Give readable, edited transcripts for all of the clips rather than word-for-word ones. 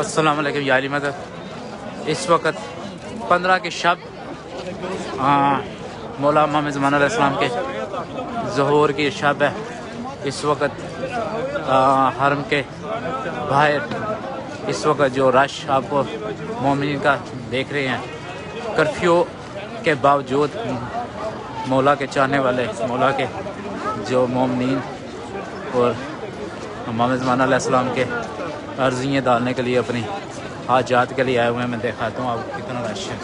السلام علیکم یا علی مدد. اس وقت 15 کی شب مولا محمد زمان علیہ السلام کے ظہور کی شب ہے. اس وقت حرم کے باہر اس وقت جو رش آپ کو مومنین کا دیکھ رہے ہیں، کرفیو کے باوجود مولا کے چاہنے والے، مولا کے جو مومنین اور محمد زمان علیہ السلام کے عرضیاں ڈالنے کے لیے، اپنی حاجات کے لیے آئے ہوئے ہیں. میں دکھاتا ہوں آپ کو کتنا رش ہے.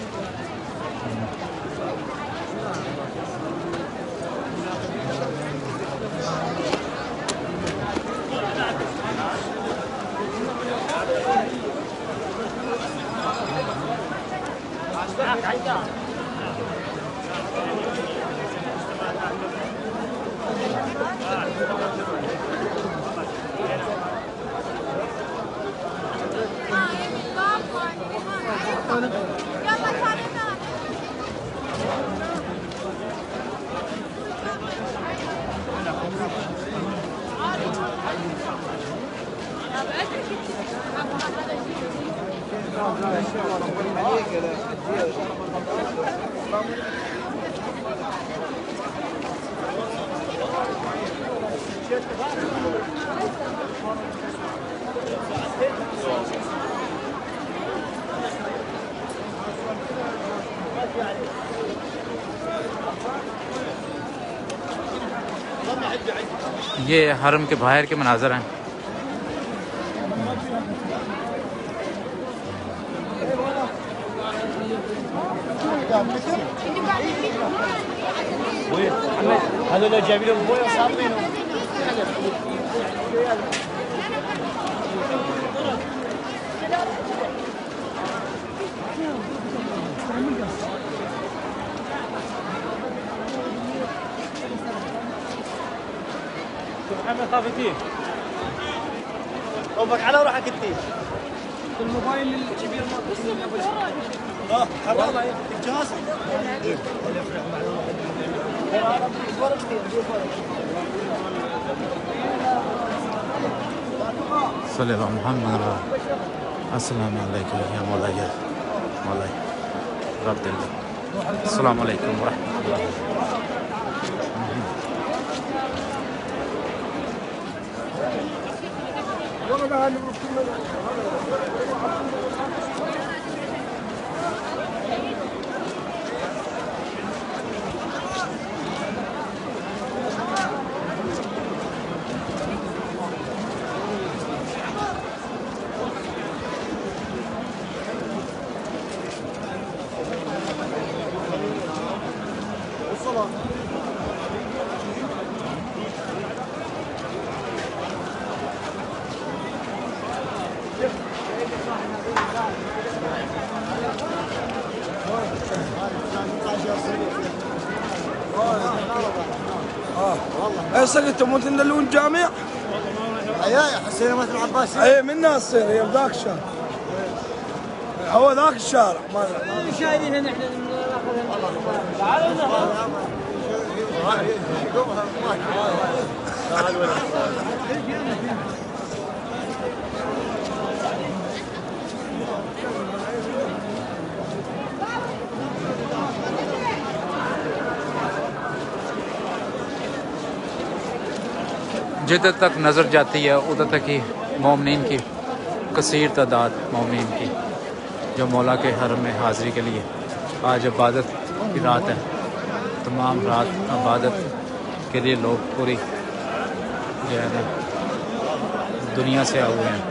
یہ حرم کے باہر کے مناظر ہیں. محمد خافتيه قومك على روحك انت الموبايل الكبير حرام الجهاز صلی اللہ محمد. السلام علیکم یا مولا یا مولا رب اللہ. السلام علیکم ورحمۃ اللہ. والله تموت ندلون جامع يا حسين مثل العباس اي من ناس هي بذاك الشارع، هو ذاك الشارع مالنا شايلين نحن جدھر تک نظر جاتی ہے ادھر تک ہی مومنین کی کثیر تعداد، مومنین کی جو مولا کے حرم میں حاضری کے لیے آج عبادت کی رات ہے. تمام رات عبادت کے لیے لوگ پوری جو ہے نا دنیا سے آئے ہوئے ہیں.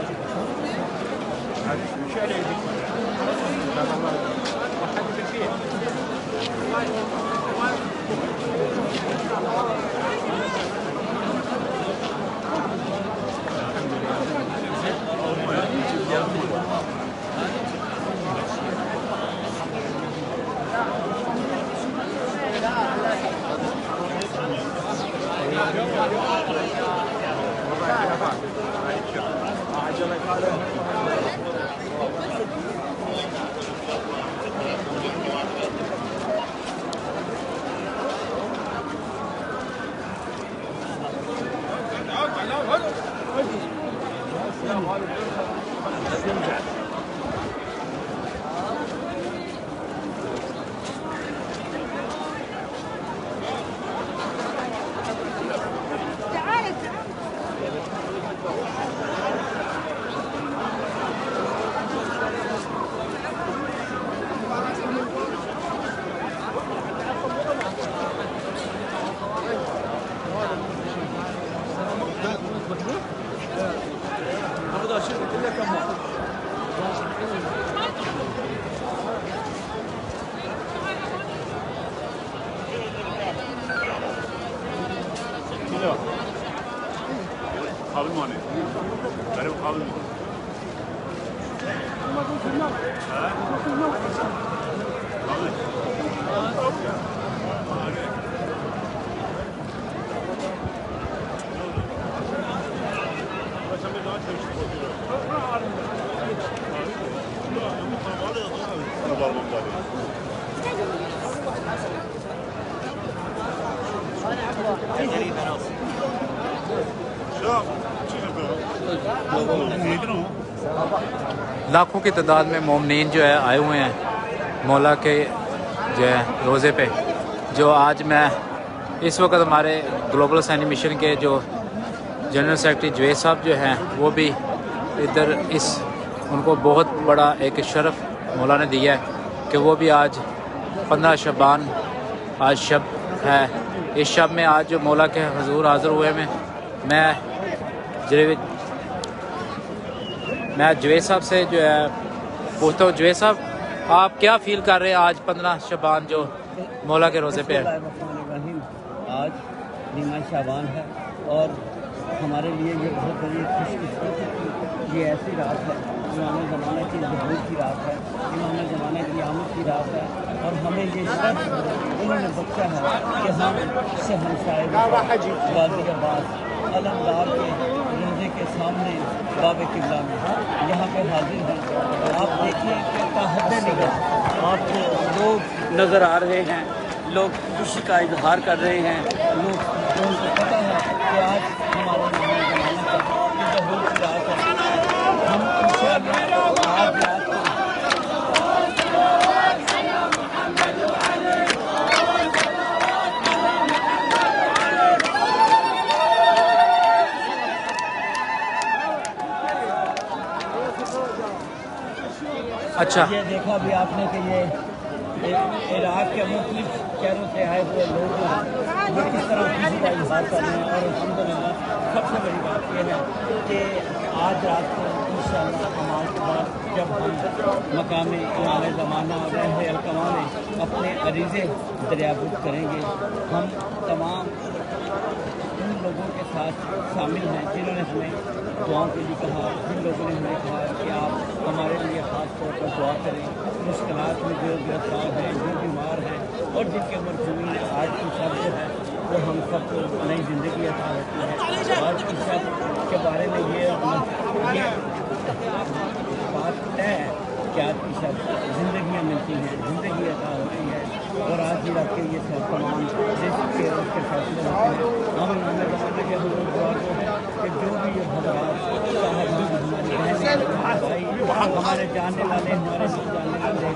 لاکھوں کی تعداد میں مومنین جو ہے آئے ہوئے ہیں مولا کے جو ہے روزے پہ. جو آج میں اس وقت ہمارے گلوبل سینی مشن کے جو جنرل سیکرٹری جوید صاحب جو ہیں وہ بھی ادھر ان کو بہت بڑا ایک شرف مولا نے دیا ہے کہ وہ بھی آج 15 شعبان آج شب ہے. اس شب میں آج جو مولا کے حضور حاضر ہوئے میں جوید صاحب سے جو ہے پوچھتا ہوں. جوید صاحب آپ کیا فیل کر رہے ہیں آج 15 شعبان جو مولا کے روزے پہ ہے؟ آج نیمہ شعبان ہے اور ہمارے لیے یہ بہت بڑی خوش قسمت. یہ ایسی رات ہے امام زمانہ کی ظہور کی رات ہے, امام زمانہ کی آمد کی رات ہے, اور ہمیں یہ شرف انہوں نے بخشا ہے کہ ہم شہنشاہ غازی عباس علمدار کے روزے کے سامنے باب قبلہ میں یہاں پہ حاضر ہیں. آپ دیکھیں کہ تاحد نگاہ آپ کو لوگ نظر آ رہے ہیں, لوگ خوشی کا اظہار کر رہے ہیں, لوگوں کو پتہ ہے کہ آج ہمارا زمانہ کا ظہور کی رات ہے. ہم انشاءاللہ آج رات کو اچھا یہ دیکھا بھی آپ نے کہ یہ عراق کے مختلف شہروں سے آئے ہوئے لوگ ہیں وہ کس طرح خوشی کا اظہار کر رہے ہیں. اور الحمدللہ سب سے بڑی بات یہ ہے کہ آج رات کو انشاءاللہ نماز کے بعد جب ہم مقام امام زمانہ اور رہن القما میں اپنے عریضے دریافت کریں گے, ہم تمام ان لوگوں کے ساتھ شامل ہیں جنہوں نے ہمیں دعاؤں کے لیے کہا, جن لوگوں نے ہمیں کہا کہ آپ ہمارے لیے خاص طور پر دعا کریں. مشکلات میں جو گرفتار ہیں, جو بیمار ہیں اور جن کے مرحومین ہیں, آج کی شب جو ہے وہ ہم سب کو نئی زندگی عطا ہوتی ہے. آج کی شب کے بارے میں یہ بات طے ہے کہ آج کی شب زندگیاں ملتی ہیں, زندگی عطا ہوتی ہے. اور آج ہی رات کے یہ سب تمام رزق کے اس کے فیصلے ہوتے ہیں. ہم ہمیں زمانے کے حضور دعا کو کہ جو بھی یہ حضرات صاحب ہماری بہنیں بھائی ہمارے جاننے والے ہمارے نہیں جاننے والے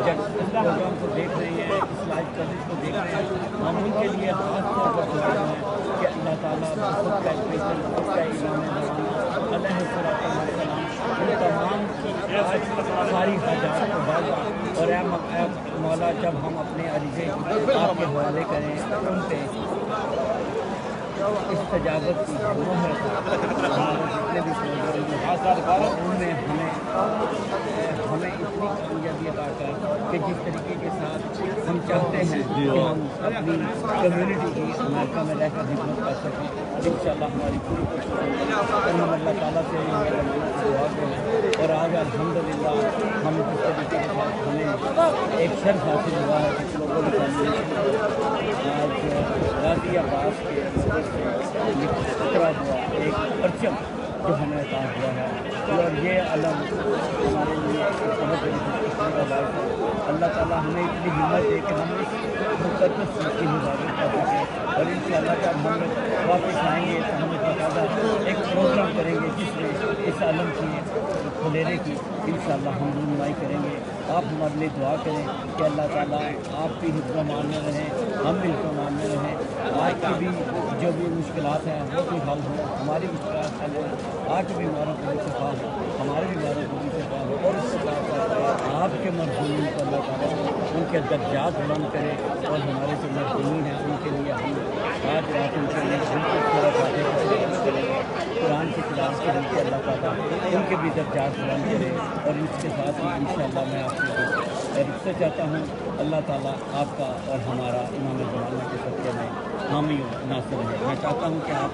جب اس پروگرام کو دیکھ رہے ہیں, اس لائیو کوریج کو دیکھ رہے ہیں, ہم ان کے لیے خاص طور پر دعا ہیں کہ اللہ تعالیٰ خود کا اسپیشل خود کا امام زمانہ علیہ السلام ان تمام کی ساری حاجات کو بالا. اور اے مولا جب ہم اپنے عریضے آپ کے حوالے کریں ان پہ استجابت کی مہر ہمارے جتنے بھی پروگرام ان میں ہمیں اتنی کامیابی عطا کر کہ جس طریقے کے ساتھ ہم چاہتے ہیں کہ ہم اپنی کمیونٹی کی امریکہ میں رہ کر خدمت کر سکیں. انشاءاللہ ہماری پوری کوشش ہوگی اور ہم اللہ تعالیٰ سے دعا کریں. اور آج الحمدللہ ہم جس طریقے کے ساتھ ہمیں ایک شرف حاصل ہوا ہے کہ لوگوں نے آج غازی عباس کے اترا ہوا ایک پرچم جو ہمیں عطا ہوا ہے. اور یہ علم ہمارے لیے ایک بہت بڑی خوشی کا باعث ہے. اللہ تعالیٰ ہمیں اتنی ہمت دے کہ ہم اس مقدس چیز کی حفاظت کر سکیں. اور انشاءاللہ جب ہم واپس آئیں گے تو ہم باقاعدہ ایک پروگرام کریں گے جس میں اس عالم کی کھلیرے کی انشاءاللہ ہم رونمائی کریں گے. آپ ہمارے لیے دعا کریں کہ اللہ تعالیٰ آپ بھی حکم ماننے رہیں, ہم بھی حکم ماننے رہیں. آج کی بھی جو بھی مشکلات ہیں وہ بھی حل ہوں, ہماری مشکلات حل ہوں. آج کے بیماروں کو بھی شفا ہو, ہمارے بیماروں کو بھی شفا ہو. اور اس کے ساتھ آپ کے مرحومین کو اللہ تعالیٰ ان کے درجات بلند کرے. اور ہمارے جو مرحومین ہیں ان کے لیے ہم آج رات ان کے لیے بالکل پورا کریں گے. قرآن کی تلاوت کے لیے اللہ تعالیٰ ان کے بھی درجات بلند کرے، اور اس کے ساتھ ہی انشاءاللہ میں آپ سے رخصت چاہتا ہوں. اللہ تعالیٰ آپ کا اور ہمارا امام زمانہ کے صدقے میں حامی و ناصر ہے. میں چاہتا ہوں کہ آپ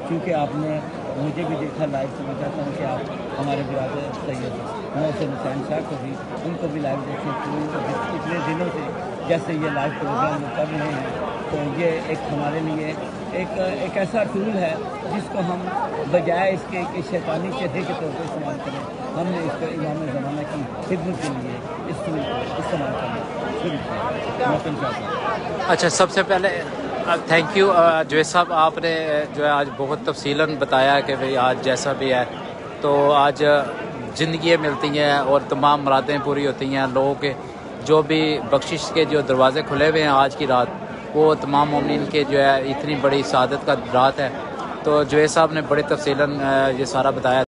چونکہ آپ نے مجھے بھی دیکھا لائیو، تو میں چاہتا ہوں کہ آپ ہمارے برادر سید محسن حسین صاحب کو بھی ان کو بھی لائیو دیکھیں. اتنے دنوں سے جیسے یہ لائیو پروگرام کر رہے ہیں، تو یہ ایک ہمارے لیے ایک ایسا ٹول ہے جس کو ہم بجائے اس کے کہ شیطانی چہرے کے طور پر استعمال کریں، ہم نے اس کو امام زمانہ کی خدمت کے لیے اس ٹول کو استعمال کرنا شروع کیا. محسن صاحب. اچھا، سب سے پہلے تھینک یو جوید صاحب، آپ نے جو ہے آج بہت تفصیلاً بتایا کہ بھئی آج جیسا بھی ہے تو آج زندگیاں ملتی ہیں اور تمام مرادیں پوری ہوتی ہیں. لوگوں کے جو بھی بخشش کے جو دروازے کھلے ہوئے ہیں آج کی رات، وہ تمام مومنین کے جو ہے اتنی بڑی سعادت کا رات ہے. تو جوید صاحب نے بڑی تفصیلاً یہ سارا بتایا.